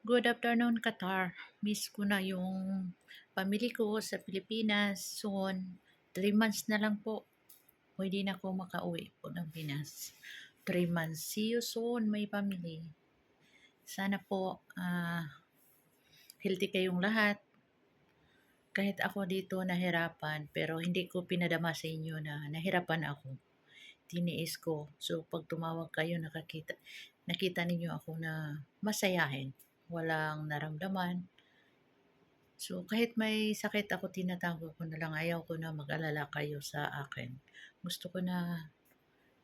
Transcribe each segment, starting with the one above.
Good afternoon, Qatar. Miss ko na yung family ko sa Pilipinas soon. 3 months na lang po. Pwede na ako makauwi po ng Pinas. 3 months. See you soon, my family. Sana po healthy kayong lahat. Kahit ako dito nahirapan, pero hindi ko pinadama sa inyo na nahirapan ako. Tiniis ko. So, pag tumawag kayo, nakita ninyo ako na masayahin. Walang naramdaman. So, kahit may sakit ako, tinatago ko na lang. Ayaw ko na mag-alala kayo sa akin. Gusto ko na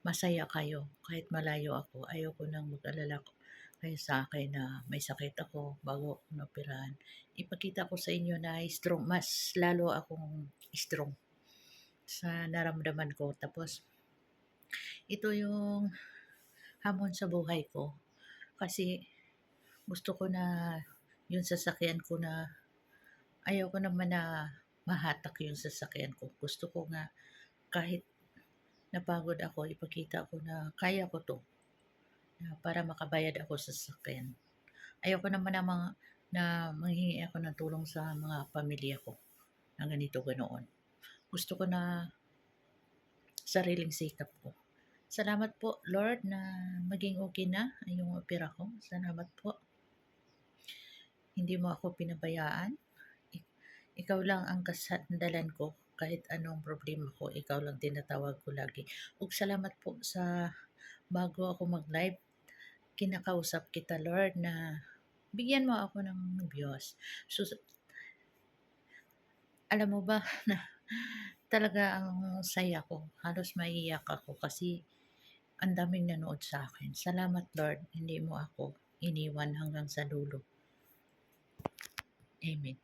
masaya kayo. Kahit malayo ako, ayaw ko nang mag-alala kayo sa akin na may sakit ako bago ako naoperahan. Ipakita ko sa inyo na strong, mas lalo akong strong sa naramdaman ko. Tapos, ito yung hamon sa buhay ko. Kasi, gusto ko na yung sasakyan ko na ayaw ko naman na mahatak yung sasakyan ko. Gusto ko nga kahit napagod ako, ipakita ko na kaya ko to na para makabayad ako sa sasakyan. Ayaw ko naman na manghingi ako ng tulong sa mga pamilya ko na ganito ganoon. Gusto ko na sariling sikap ko. Salamat po, Lord, na maging okay na yung opera ko. Salamat po. Hindi mo ako pinabayaan. Ikaw lang ang kasandalan ko. Kahit anong problema ko, ikaw lang tinatawag ko lagi. Ug salamat po sa bago ako mag-live, kinakausap kita, Lord, na bigyan mo ako ng views. So, alam mo ba na talaga ang saya ko. Halos maiiyak ako kasi ang daming nanood sa akin. Salamat, Lord, hindi mo ako iniwan hanggang sa dulo. Amen.